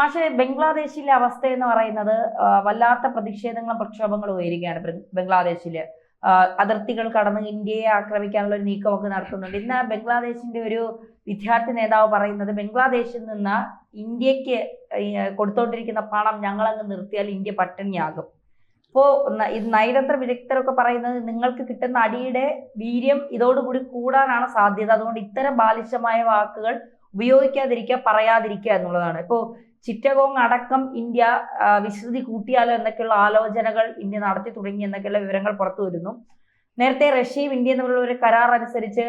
പക്ഷേ ബംഗ്ലാദേശിലെ അവസ്ഥ എന്ന് പറയുന്നത് വല്ലാത്ത പ്രതിഷേധങ്ങളും പ്രക്ഷോഭങ്ങളും ഉയരുകയാണ്. ബംഗ്ലാദേശില് അതിർത്തികൾ കടന്ന് ഇന്ത്യയെ ആക്രമിക്കാനുള്ള ഒരു നീക്കമൊക്കെ നടത്തുന്നുണ്ട്. ഇന്ന് ബംഗ്ലാദേശിന്റെ ഒരു വിദ്യാർത്ഥി നേതാവ് പറയുന്നത്, ബംഗ്ലാദേശിൽ നിന്ന് ഇന്ത്യക്ക് കൊടുത്തോണ്ടിരിക്കുന്ന പണം ഞങ്ങളങ്ങ് നിർത്തിയാൽ ഇന്ത്യ പട്ടിണിയാകും. ഇപ്പോ നയതന്ത്ര വിദഗ്ധരൊക്കെ പറയുന്നത് നിങ്ങൾക്ക് കിട്ടുന്ന അടിയുടെ വീര്യം ഇതോടുകൂടി കൂടാനാണ് സാധ്യത. അതുകൊണ്ട് ഇത്തരം ബാലിശമായ വാക്കുകൾ ഉപയോഗിക്കാതിരിക്കുക, പറയാതിരിക്കുക എന്നുള്ളതാണ്. ഇപ്പോ ചിറ്റഗോങ് അടക്കം ഇന്ത്യ വിസ്തൃതി കൂട്ടിയാലോ എന്നൊക്കെയുള്ള ആലോചനകൾ ഇന്ത്യ നടത്തി തുടങ്ങി എന്നൊക്കെയുള്ള വിവരങ്ങൾ പുറത്തു വരുന്നു. നേരത്തെ റഷ്യയും ഇന്ത്യയും തമ്മിലുള്ള ഒരു കരാർ അനുസരിച്ച്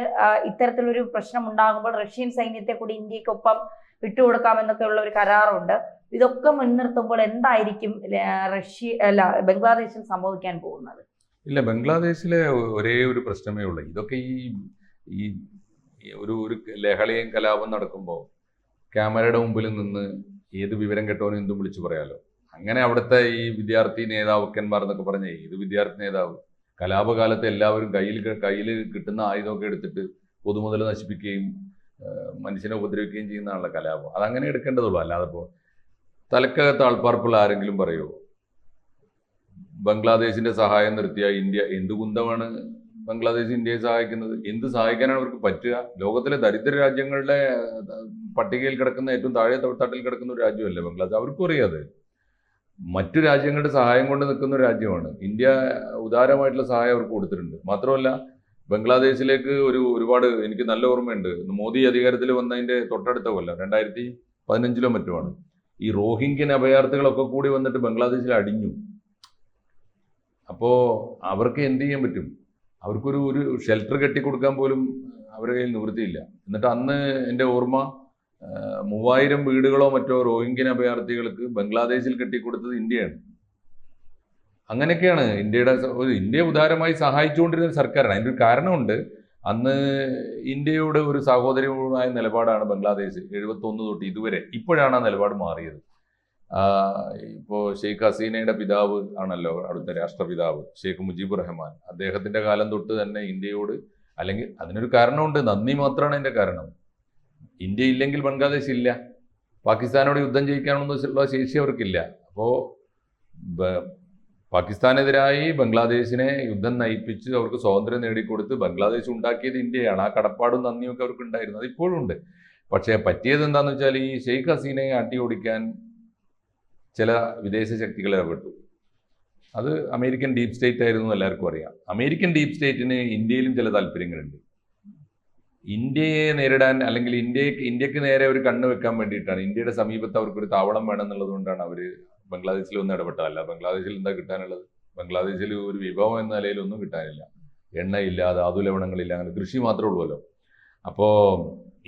ഇത്തരത്തിലൊരു പ്രശ്നം ഉണ്ടാകുമ്പോൾ റഷ്യൻ സൈന്യത്തെ കൂടി ഇന്ത്യക്കൊപ്പം വിട്ടുകൊടുക്കാമെന്നൊക്കെയുള്ള ഒരു കരാറുണ്ട്. ഇതൊക്കെ മുൻനിർത്തുമ്പോൾ എന്തായിരിക്കും ബംഗ്ലാദേശിൽ സംഭവിക്കാൻ പോകുന്നത്? ഇല്ല, ബംഗ്ലാദേശിലെ ഒരേ ഒരു പ്രശ്നമേ ഉള്ളൂ. ഇതൊക്കെ ഈ ഒരു ലഹളയും കലാപം നടക്കുമ്പോൾ ക്യാമറയുടെ മുമ്പിൽ നിന്ന് ഏത് വിവരം കേട്ടോനും എന്തും വിളിച്ചു പറയാലോ. അങ്ങനെ അവിടുത്തെ ഈ വിദ്യാർത്ഥി നേതാവക്കന്മാർ എന്നൊക്കെ പറഞ്ഞ ഏത് വിദ്യാർത്ഥി നേതാവ് കലാപകാലത്ത് എല്ലാവരും കയ്യിൽ കിട്ടുന്ന ആയുധമൊക്കെ എടുത്തിട്ട് പൊതുമുതൽ നശിപ്പിക്കുകയും മനുഷ്യനെ ഉപദ്രവിക്കുകയും ചെയ്യുന്നതാണല്ലോ കലാപം. അതങ്ങനെ എടുക്കേണ്ടതുള്ളൂ. അല്ലാതെ ഇപ്പോൾ തലക്കകത്ത് ആൾപ്പാർപ്പുള്ള ആരെങ്കിലും പറയുമോ ബംഗ്ലാദേശിന്റെ സഹായം നിർത്തിയ ഇന്ത്യ എന്ത് കുന്തമാണ് ബംഗ്ലാദേശ് ഇന്ത്യയെ സഹായിക്കുന്നത്? എന്ത് സഹായിക്കാനാണ് അവർക്ക് പറ്റുക? ലോകത്തിലെ ദരിദ്ര രാജ്യങ്ങളുടെ പട്ടികയിൽ കിടക്കുന്ന ഏറ്റവും താഴെ തട്ടിൽ കിടക്കുന്ന ഒരു രാജ്യമല്ലേ ബംഗ്ലാദേശ്? അവർക്കും അറിയാതെ മറ്റു രാജ്യങ്ങളുടെ സഹായം കൊണ്ട് നിൽക്കുന്ന ഒരു രാജ്യമാണ് ഇന്ത്യ. ഉദാരമായിട്ടുള്ള സഹായം അവർക്ക് കൊടുത്തിട്ടുണ്ട്. മാത്രമല്ല ബംഗ്ലാദേശിലേക്ക് ഒരുപാട് എനിക്ക് നല്ല ഓർമ്മയുണ്ട്. മോദി അധികാരത്തിൽ വന്നതിന്റെ തൊട്ടടുത്ത കൊല്ലം 2015 മറ്റുമാണ് ഈ റോഹിംഗ്യൻ അഭയാർത്ഥികളൊക്കെ കൂടി വന്നിട്ട് ബംഗ്ലാദേശിൽ അടിഞ്ഞു. അപ്പോൾ അവർക്ക് എന്ത് ചെയ്യാൻ പറ്റും? അവർക്കൊരു ഷെൽട്ടർ കെട്ടിക്കൊടുക്കാൻ പോലും അവരുടെ കയ്യിൽ നിവൃത്തിയില്ല. എന്നിട്ട് അന്ന് എൻ്റെ ഓർമ്മ 3000 വീടുകളോ മറ്റോ റോഹിംഗ്യൻ അഭയാർത്ഥികൾക്ക് ബംഗ്ലാദേശിൽ കെട്ടിക്കൊടുത്തത് ഇന്ത്യയാണ്. അങ്ങനെയൊക്കെയാണ് ഇന്ത്യ ഉദാരമായി സഹായിച്ചുകൊണ്ടിരുന്ന സർക്കാരാണ്. അതിൻ്റെ ഒരു കാരണമുണ്ട്. അന്ന് ഇന്ത്യയുടെ ഒരു സഹോദരമായ നിലപാടാണ് ബംഗ്ലാദേശ് 71 തൊട്ട് ഇതുവരെ. ഇപ്പോഴാണ് ആ നിലപാട് മാറിയത്. ഇപ്പോൾ ഷെയ്ഖ് ഹസീനയുടെ പിതാവ് ആണല്ലോ അവിടുത്തെ രാഷ്ട്രപിതാവ് ഷെയ്ഖ് മുജീബുർ റഹ്മാൻ. അദ്ദേഹത്തിന്റെ കാലം തൊട്ട് തന്നെ ഇന്ത്യയോട്, അല്ലെങ്കിൽ അതിനൊരു കാരണമുണ്ട്, നന്ദി മാത്രമാണ് അതിന്റെ കാരണം. ഇന്ത്യ ഇല്ലെങ്കിൽ ബംഗ്ലാദേശ് ഇല്ല. പാകിസ്ഥാനോട് യുദ്ധം ജയിക്കാനൊന്നുള്ള ശേഷി അവർക്കില്ല. അപ്പോൾ പാകിസ്ഥാനെതിരായി ബംഗ്ലാദേശിനെ യുദ്ധം നയിപ്പിച്ച് അവർക്ക് സ്വാതന്ത്ര്യം നേടിക്കൊടുത്ത് ബംഗ്ലാദേശ് ഉണ്ടാക്കിയത് ഇന്ത്യയാണ്. ആ കടപ്പാടും നന്ദിയൊക്കെ അവർക്ക് ഉണ്ടായിരുന്നു. അത് ഇപ്പോഴും ഉണ്ട്. പക്ഷേ പറ്റിയത് എന്താണെന്ന് വെച്ചാൽ ഈ ഷെയ്ഖ് ഹസീനയെ അട്ടിയോടിക്കാൻ ചില വിദേശ ശക്തികൾ ഇടപെട്ടു. അത് അമേരിക്കൻ ഡീപ് സ്റ്റേറ്റ് ആയിരുന്നു, എല്ലാവർക്കും അറിയാം. അമേരിക്കൻ ഡീപ് സ്റ്റേറ്റിന് ഇന്ത്യയിലും ചില താല്പര്യങ്ങളുണ്ട്. ഇന്ത്യയെ നേരിടാൻ, അല്ലെങ്കിൽ ഇന്ത്യക്ക് നേരെ ഒരു കണ്ണ് വെക്കാൻ വേണ്ടിയിട്ടാണ്. ഇന്ത്യയുടെ സമീപത്ത് അവർക്കൊരു താവളം വേണം എന്നുള്ളത് കൊണ്ടാണ് അവർ ബംഗ്ലാദേശിൽ ഒന്നും ഇടപെട്ടതല്ല. ബംഗ്ലാദേശിൽ എന്താ കിട്ടാനുള്ളത്? ബംഗ്ലാദേശിൽ ഒരു വിഭവം എന്ന നിലയിലൊന്നും കിട്ടാനില്ല. എണ്ണയില്ല, ധാതുലവണങ്ങളില്ല, അങ്ങനെ കൃഷി മാത്രമേ ഉള്ളൂല്ലോ. അപ്പോൾ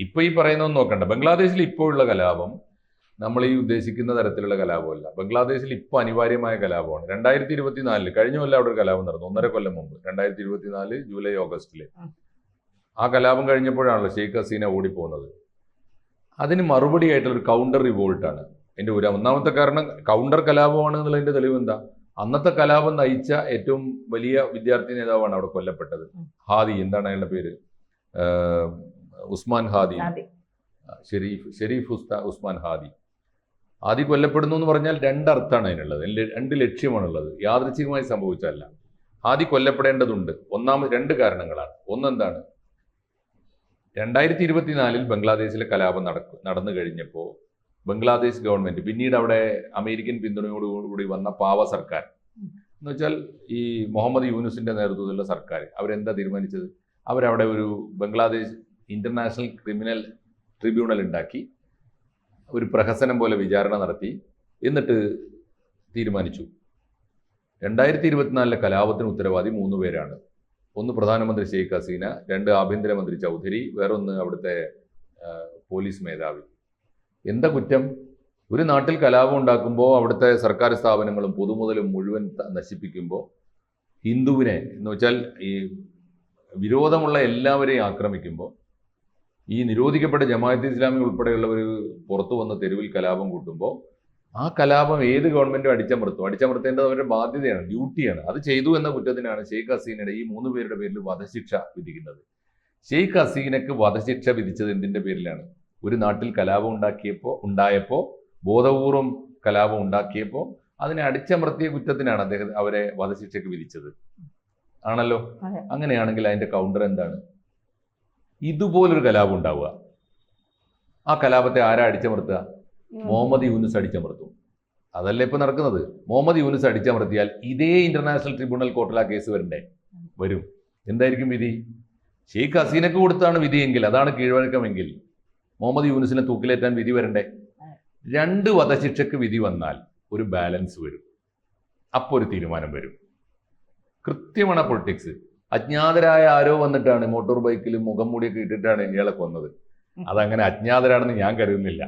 ഇപ്പോൾ ഈ പറയുന്നതൊന്നും നോക്കണ്ട. ബംഗ്ലാദേശിൽ ഇപ്പോൾ ഉള്ള കലാപം നമ്മൾ ഈ ഉദ്ദേശിക്കുന്ന തരത്തിലുള്ള കലാപമല്ല. ബംഗ്ലാദേശിൽ ഇപ്പോൾ അനിവാര്യമായ കലാപമാണ്. 2024 കഴിഞ്ഞ കൊല്ലം അവിടെ ഒരു കലാപം നടന്നു, 1.5 കൊല്ലം മുമ്പ്, 2024 ജൂലൈ ഓഗസ്റ്റില്. ആ കലാപം കഴിഞ്ഞപ്പോഴാണല്ലോ ഷെയ്ഖ് ഹസീന ഓടിപ്പോകുന്നത്. അതിന് മറുപടി ആയിട്ടുള്ള ഒരു കൗണ്ടർ റിവോൾട്ടാണ്. എൻ്റെ ഒന്നാമത്തെ കാരണം കൗണ്ടർ കലാപമാണ് എന്നുള്ളതിന്റെ തെളിവ് എന്താ? അന്നത്തെ കലാപം നയിച്ച ഏറ്റവും വലിയ വിദ്യാർത്ഥി നേതാവാണ് അവിടെ കൊല്ലപ്പെട്ടത്. ഹാദി, എന്താണ് അയാളുടെ പേര്? ഉസ്മാൻ ഹാദി, ഷെരീഫ് ഉസ്മാൻ ഹാദി. ഹാദി കൊല്ലപ്പെടുന്നു എന്ന് പറഞ്ഞാൽ 2 അർത്ഥമാണ് അതിനുള്ളത്, 2 ലക്ഷ്യമാണുള്ളത്. യാദൃച്ഛികമായി സംഭവിച്ചതല്ല. ഹാദി കൊല്ലപ്പെടേണ്ടതുണ്ട്. 2 കാരണങ്ങളാണ്. ഒന്നെന്താണ്? 2024 ബംഗ്ലാദേശിലെ കലാപം നടന്നു കഴിഞ്ഞപ്പോൾ ബംഗ്ലാദേശ് ഗവൺമെന്റ്, പിന്നീട് അവിടെ അമേരിക്കൻ പിന്തുണയോടുകൂടി വന്ന പാവ സർക്കാർ എന്ന് വെച്ചാൽ ഈ മുഹമ്മദ് യൂനുസിന്റെ നേതൃത്വത്തിലുള്ള സർക്കാർ, അവരെന്താ തീരുമാനിച്ചത്? അവരവിടെ ഒരു ബംഗ്ലാദേശ് ഇന്റർനാഷണൽ ക്രിമിനൽ ട്രിബ്യൂണൽ ഉണ്ടാക്കി ഒരു പ്രഹസനം പോലെ വിചാരണ നടത്തി. എന്നിട്ട് തീരുമാനിച്ചു 2024 കലാപത്തിന് ഉത്തരവാദി 3 പേരാണ്. ഒന്ന് പ്രധാനമന്ത്രി ഷെയ്ഖ് ഹസീന, 2 ആഭ്യന്തരമന്ത്രി ചൗധരി, വേറൊന്ന് അവിടുത്തെ പോലീസ് മേധാവി. എന്താ കുറ്റം? ഒരു നാട്ടിൽ കലാപം ഉണ്ടാക്കുമ്പോൾ അവിടുത്തെ സർക്കാർ സ്ഥാപനങ്ങളും പൊതുമുതലും മുഴുവൻ നശിപ്പിക്കുമ്പോൾ ഹിന്ദുവിനെ എന്ന് വെച്ചാൽ ഈ വിരോധമുള്ള എല്ലാവരെയും ആക്രമിക്കുമ്പോൾ ഈ നിരോധിക്കപ്പെട്ട ജമാഅത്തെ ഇസ്ലാമി ഉൾപ്പെടെയുള്ളവർ പുറത്തു വന്ന് തെരുവിൽ കലാപം കൂട്ടുമ്പോൾ ആ കലാപം ഏത് ഗവൺമെന്റും അടിച്ചമർത്തേണ്ടത് അവരുടെ ബാധ്യതയാണ്, ഡ്യൂട്ടിയാണ്. അത് ചെയ്തു എന്ന കുറ്റത്തിനാണ് ഷെയ്ഖ് ഹസീനയുടെ ഈ 3 പേരുടെ പേരിൽ വധശിക്ഷ വിധിക്കുന്നത്. ഷെയ്ഖ് ഹസീനക്ക് വധശിക്ഷ വിധിച്ചത് എന്തിന്റെ പേരിലാണ്? ഒരു നാട്ടിൽ കലാപം ഉണ്ടായപ്പോൾ ബോധപൂർവം കലാപം ഉണ്ടാക്കിയപ്പോൾ അതിനെ അടിച്ചമർത്തിയ കുറ്റത്തിനാണ് അവരെ വധശിക്ഷയ്ക്ക് വിധിച്ചത്. ആണല്ലോ. അങ്ങനെയാണെങ്കിൽ അതിന്റെ കൗണ്ടർ എന്താണ്? ഇതുപോലൊരു കലാപം ഉണ്ടാവുക, ആ കലാപത്തെ ആരാ അടിച്ചമർത്തുക? മുഹമ്മദ് യൂനുസ് അടിച്ചമർത്തും. അതല്ല ഇപ്പൊ നടക്കുന്നത്. മുഹമ്മദ് യൂനുസ് അടിച്ചമർത്തിയാൽ ഇതേ ഇന്റർനാഷണൽ ട്രിബ്യൂണൽ കോർട്ടിൽ ആ കേസ് വരും. എന്തായിരിക്കും വിധി? ഷെയ്ഖ് ഹസീനക്ക് കൊടുത്താണ് വിധിയെങ്കിൽ, അതാണ് കീഴ്വഴക്കമെങ്കിൽ മുഹമ്മദ് യൂനുസിനെ തൂക്കിലേറ്റാൻ വിധി വരണ്ടേ? 2 വധശിക്ഷക്ക് വിധി വന്നാൽ ഒരു ബാലൻസ് വരും, അപ്പോൾ ഒരു തീരുമാനം വരും. കൃത്യമാണ് പൊളിറ്റിക്സ്. അജ്ഞാതരായ ആരോ വന്നിട്ടാണ് മോട്ടോർ ബൈക്കിൽ മുഖം മൂടിയൊക്കെ ഇട്ടിട്ടാണ് ഇയാളെ കൊന്നത്. അതങ്ങനെ അജ്ഞാതരാണെന്ന് ഞാൻ കരുതുന്നില്ല.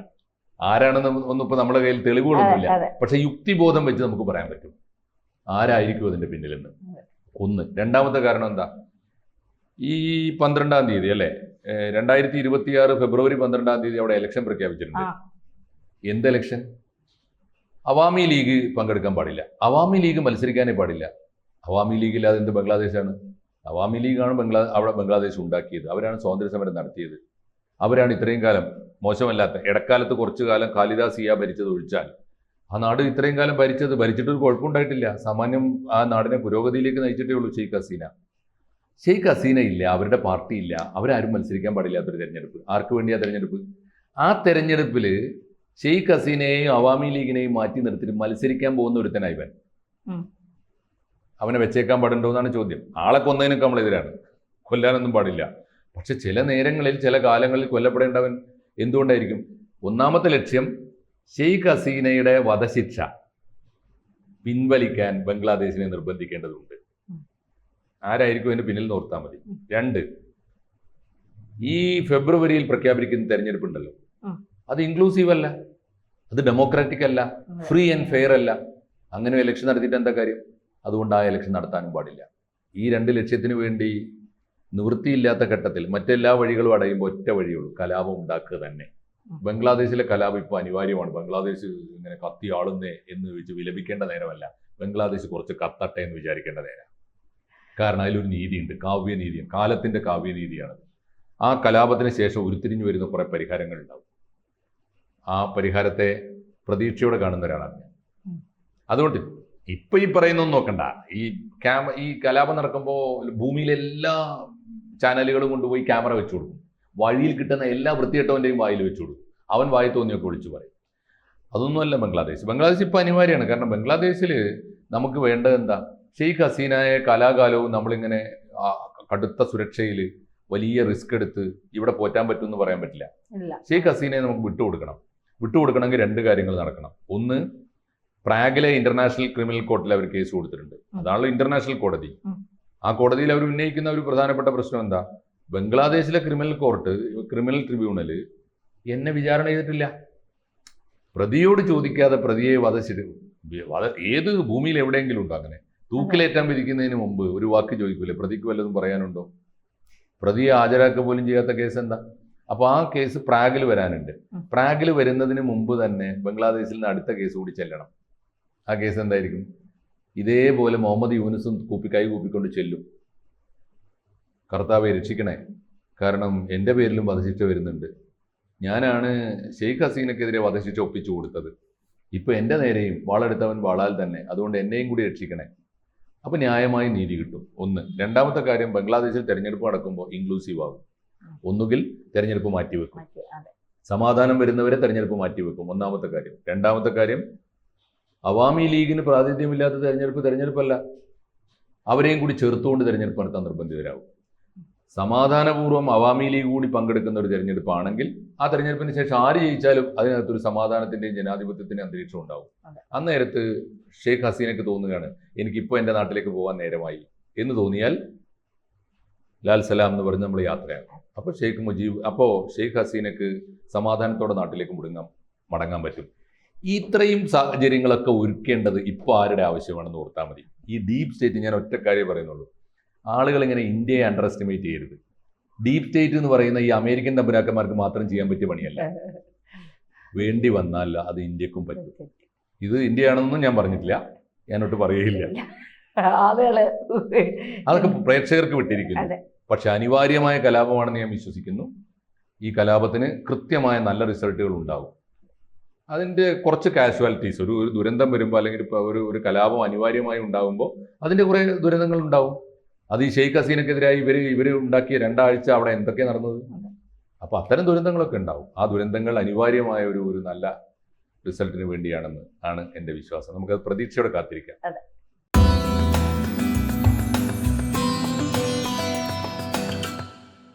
ആരാണെന്ന് ഒന്നും ഇപ്പൊ നമ്മുടെ കയ്യിൽ തെളിവുകളൊന്നുമില്ല. പക്ഷെ യുക്തിബോധം വെച്ച് നമുക്ക് പറയാൻ പറ്റും ആരായിരിക്കും അതിന്റെ പിന്നിലെന്ന്. ഒന്ന്. രണ്ടാമത്തെ കാരണം എന്താ? ഈ 12-ാം തീയതി അല്ലെ, 2026 ഫെബ്രുവരി 12-ാം തീയതി അവിടെ ഇലക്ഷൻ പ്രഖ്യാപിച്ചിട്ടുണ്ട്. എന്ത് ഇലക്ഷൻ? അവാമി ലീഗ് പങ്കെടുക്കാൻ പാടില്ല, അവാമി ലീഗ് മത്സരിക്കാനേ പാടില്ല. അവാമി ലീഗ് ഇല്ലാതെ എന്ത് ബംഗ്ലാദേശാണ്? അവാമി ലീഗാണ് അവിടെ ബംഗ്ലാദേശ് ഉണ്ടാക്കിയത്. അവരാണ് സ്വാതന്ത്ര്യ സമരം നടത്തിയത്. അവരാണ് ഇത്രയും കാലം മോശമല്ലാത്ത, ഇടക്കാലത്ത് കുറച്ചു കാലം ഖാലിദ സിയ ഭരിച്ചത് ഒഴിച്ചാൽ ആ നാട് ഇത്രയും കാലം ഭരിച്ചിട്ടൊരു കുഴപ്പമുണ്ടായിട്ടില്ല. സാമാന്യം ആ നാടിനെ പുരോഗതിയിലേക്ക് നയിച്ചിട്ടേ ഉള്ളൂ ഷെയ്ഖ് ഹസീന. ഷെയ്ഖ് ഹസീന ഇല്ല, അവരുടെ പാർട്ടി ഇല്ല, അവരാരും മത്സരിക്കാൻ പാടില്ലാത്തൊരു തെരഞ്ഞെടുപ്പ്. ആർക്ക് വേണ്ടിയാ തെരഞ്ഞെടുപ്പ്? ആ തെരഞ്ഞെടുപ്പിൽ ഷെയ്ഖ് ഹസീനയെയും അവാമി ലീഗിനെയും മാറ്റി നിർത്തിയിട്ട് മത്സരിക്കാൻ പോകുന്ന ഒരുത്തനായി ഇവൻ. അവനെ വെച്ചേക്കാൻ പാടുണ്ടോ എന്നാണ് ചോദ്യം. ആളെ കൊന്നതിനൊക്കെ നമ്മളെതിരാണ്, കൊല്ലാനൊന്നും പാടില്ല. പക്ഷെ ചില നേരങ്ങളിൽ ചില കാലങ്ങളിൽ കൊല്ലപ്പെടേണ്ടവൻ എന്തുകൊണ്ടായിരിക്കും? ഒന്നാമത്തെ ലക്ഷ്യം ഷെയ്ഖ് ഹസീനയുടെ വധശിക്ഷ പിൻവലിക്കാൻ ബംഗ്ലാദേശിനെ നിർബന്ധിക്കേണ്ടതുണ്ട്. ആരായിരിക്കും അതിന്റെ പിന്നിൽ നോർത്താൽ മതി. 2, ഈ ഫെബ്രുവരിയിൽ പ്രഖ്യാപിക്കുന്ന തെരഞ്ഞെടുപ്പുണ്ടല്ലോ, അത് ഇൻക്ലൂസീവ് അല്ല, അത് ഡെമോക്രാറ്റിക് അല്ല, ഫ്രീ ആൻഡ് ഫെയർ അല്ല. അങ്ങനെ ഇലക്ഷൻ നടത്തിയിട്ട് എന്താ കാര്യം? അതുകൊണ്ട് ആ ഇലക്ഷൻ നടത്താനും പാടില്ല. ഈ 2 ലക്ഷ്യത്തിന് വേണ്ടി നിവൃത്തിയില്ലാത്ത ഘട്ടത്തിൽ മറ്റെല്ലാ വഴികളും അടയുമ്പോൾ ഒറ്റ വഴിയുള്ളൂ, കലാപം ഉണ്ടാക്കുക തന്നെ. ബംഗ്ലാദേശിലെ കലാപം ഇപ്പോൾ അനിവാര്യമാണ്. ബംഗ്ലാദേശ് ഇങ്ങനെ കത്തി ആളുന്നേ എന്ന് വെച്ച് വിലപിക്കേണ്ട നേരമല്ല, ബംഗ്ലാദേശ് കുറച്ച് കത്തട്ടെ എന്ന് വിചാരിക്കേണ്ട നേരം. കാരണം അതിലൊരു നീതിയുണ്ട്, കാവ്യനീതിയാണ്, കാലത്തിന്റെ കാവ്യനീതിയാണത്. ആ കലാപത്തിന് ശേഷം ഉരുത്തിരിഞ്ഞു വരുന്ന കുറെ പരിഹാരങ്ങൾ ഉണ്ടാവും. ആ പരിഹാരത്തെ പ്രതീക്ഷയോടെ കാണുന്ന ഒരാളാണ് ഞാൻ. അതുകൊണ്ട് ഇപ്പൊ ഈ പറയുന്നൊന്നും നോക്കണ്ട. ഈ കലാപം നടക്കുമ്പോൾ ഭൂമിയിലെ എല്ലാ ചാനലുകളും കൊണ്ടുപോയി ക്യാമറ വെച്ചു കൊടുക്കും. വഴിയിൽ കിട്ടുന്ന എല്ലാ വൃത്തികെട്ടവന്റെയും വായിൽ വെച്ചു കൊടുക്കും. അവൻ വായി തോന്നിയൊക്കെ വിളിച്ചു പറയും. അതൊന്നുമല്ല ബംഗ്ലാദേശ് ഇപ്പൊ അനിവാര്യമാണ്. കാരണം ബംഗ്ലാദേശിൽ നമുക്ക് വേണ്ടത് എന്താ? ഷെയ്ഖ് ഹസീനയെ കാലാകാലവും നമ്മളിങ്ങനെ കടുത്ത സുരക്ഷയിൽ വലിയ റിസ്ക് എടുത്ത് ഇവിടെ പോറ്റാൻ പറ്റും എന്ന് പറയാൻ പറ്റില്ല. ഷെയ്ഖ് ഹസീനയെ നമുക്ക് വിട്ടുകൊടുക്കണമെങ്കിൽ 2 കാര്യങ്ങൾ നടക്കണം. ഒന്ന്, പ്രാഗിലെ ഇന്റർനാഷണൽ ക്രിമിനൽ കോർട്ടിൽ അവർ കേസ് കൊടുത്തിട്ടുണ്ട്. അതാണല്ലോ ഇന്റർനാഷണൽ കോടതി. ആ കോടതിയിൽ അവർ ഉന്നയിക്കുന്ന ഒരു പ്രധാനപ്പെട്ട പ്രശ്നം എന്താ? ബംഗ്ലാദേശിലെ ക്രിമിനൽ ട്രിബ്യൂണല് എന്നെ വിചാരണ ചെയ്തിട്ടില്ല. പ്രതിയോട് ചോദിക്കാതെ പ്രതിയെ ഏത് ഭൂമിയിൽ എവിടെയെങ്കിലും ഉണ്ടോ അങ്ങനെ? തൂക്കിലേറ്റാൻ വിധിക്കുന്നതിന് മുമ്പ് ഒരു വാക്ക് ചോദിക്കൂലേ? പ്രതിക്ക് വല്ലതും പറയാനുണ്ടോ? പ്രതിയെ ഹാജരാക്കുക പോലും ചെയ്യാത്ത കേസ് എന്താ? അപ്പോൾ ആ കേസ് പ്രാഗിൽ വരാനുണ്ട്. പ്രാഗിൽ വരുന്നതിന് മുമ്പ് തന്നെ ബംഗ്ലാദേശിൽ നിന്ന് അടുത്ത കേസ് കൂടി ചെല്ലണം. ആ കേസ് എന്തായിരിക്കും? ഇതേപോലെ മുഹമ്മദ് യൂനുസും കൈ കൂപ്പിക്കൊണ്ട് ചെല്ലും, കർത്താവെ രക്ഷിക്കണേ, കാരണം എൻ്റെ പേരിലും വധശിക്ഷ വരുന്നുണ്ട്, ഞാനാണ് ഷെയ്ഖ് ഹസീനക്കെതിരെ വധശിക്ഷ ഒപ്പിച്ചു കൊടുത്തത്, ഇപ്പൊ എൻ്റെ നേരെയും വാളെടുത്തവൻ വാളാൽ തന്നെ, അതുകൊണ്ട് എന്നെയും കൂടി രക്ഷിക്കണേ. അപ്പൊ ന്യായമായി നീതി കിട്ടും. ഒന്ന്. രണ്ടാമത്തെ കാര്യം, ബംഗ്ലാദേശിൽ തെരഞ്ഞെടുപ്പ് നടക്കുമ്പോൾ ഇൻക്ലൂസീവ് ആകും. ഒന്നുകിൽ തെരഞ്ഞെടുപ്പ് മാറ്റിവെക്കും, സമാധാനം വരുന്നവരെ തെരഞ്ഞെടുപ്പ് മാറ്റിവെക്കും. ഒന്നാമത്തെ കാര്യം. രണ്ടാമത്തെ കാര്യം, അവാമി ലീഗിന് പ്രാതിനിധ്യമില്ലാത്ത തെരഞ്ഞെടുപ്പല്ല, അവരെയും കൂടി ചേർത്തുകൊണ്ട് തെരഞ്ഞെടുപ്പ് നടത്താൻ നിർബന്ധിതരാകും. സമാധാനപൂർവ്വം അവാമി ലീഗ് കൂടി പങ്കെടുക്കുന്ന ഒരു തെരഞ്ഞെടുപ്പാണെങ്കിൽ ആ തെരഞ്ഞെടുപ്പിന് ശേഷം ആര് ജയിച്ചാലും അതിനകത്തൊരു സമാധാനത്തിന്റെയും ജനാധിപത്യത്തിന്റെയും അന്തരീക്ഷം ഉണ്ടാവും. അന്നേരത്ത് ഷെയ്ഖ് ഹസീനക്ക് തോന്നുകയാണ് എനിക്കിപ്പോൾ എൻ്റെ നാട്ടിലേക്ക് പോകാൻ നേരമായി എന്ന് തോന്നിയാൽ ലാൽ സലാം എന്ന് പറഞ്ഞ് നമ്മൾ യാത്രയാക്കും. അപ്പോൾ ഷെയ്ഖ് ഹസീനക്ക് സമാധാനത്തോടെ നാട്ടിലേക്ക് മടങ്ങാൻ പറ്റും. ഇത്രയും സാഹചര്യങ്ങളൊക്കെ ഒരുക്കേണ്ടത് ഇപ്പോൾ ആരുടെ ആവശ്യമാണെന്ന് ഓർത്താൽ മതി. ഈ ഡീപ് സ്റ്റേറ്റ്, ഞാൻ ഒറ്റ കാര്യം പറയുന്നുള്ളൂ, ആളുകൾ ഇങ്ങനെ ഇന്ത്യയെ അണ്ടർ എസ്റ്റിമേറ്റ് ചെയ്യരുത്. ഡീപ് സ്റ്റേറ്റ് എന്ന് പറയുന്ന ഈ അമേരിക്കൻ തമ്പുരാക്കന്മാർക്ക് മാത്രം ചെയ്യാൻ പറ്റിയ പണിയല്ല. വേണ്ടി വന്നാൽ അത് ഇന്ത്യക്കും പറ്റും. ഇത് ഇന്ത്യയാണെന്നൊന്നും ഞാൻ പറഞ്ഞിട്ടില്ല, ഞാനൊട്ട് പറയുകയില്ല. അതൊക്കെ പ്രേക്ഷകർക്ക് വിട്ടിരിക്കുന്നു. പക്ഷെ അനിവാര്യമായ കലാപമാണെന്ന് ഞാൻ വിശ്വസിക്കുന്നു. ഈ കലാപത്തിന് കൃത്യമായ നല്ല റിസൾട്ടുകൾ ഉണ്ടാകും. അതിൻ്റെ കുറച്ച് കാഷ്വാലിറ്റീസ്, ഒരു ദുരന്തം വരുമ്പോൾ അല്ലെങ്കിൽ ഇപ്പോൾ ഒരു കലാപം അനിവാര്യമായി ഉണ്ടാകുമ്പോൾ അതിൻ്റെ കുറേ ദുരന്തങ്ങൾ ഉണ്ടാവും. അത് ഈ ഷെയ്ഖ് ഹസീനക്കെതിരായി ഇവർ ഉണ്ടാക്കിയ 2 ആഴ്ച അവിടെ എന്തൊക്കെയാണ് നടന്നത്? അപ്പോൾ അത്തരം ദുരന്തങ്ങളൊക്കെ ഉണ്ടാവും. ആ ദുരന്തങ്ങൾ അനിവാര്യമായ ഒരു നല്ല റിസൾട്ടിന് വേണ്ടിയാണെന്ന് ആണ് എൻ്റെ വിശ്വാസം. നമുക്കത് പ്രതീക്ഷയോടെ കാത്തിരിക്കാം. അതെ.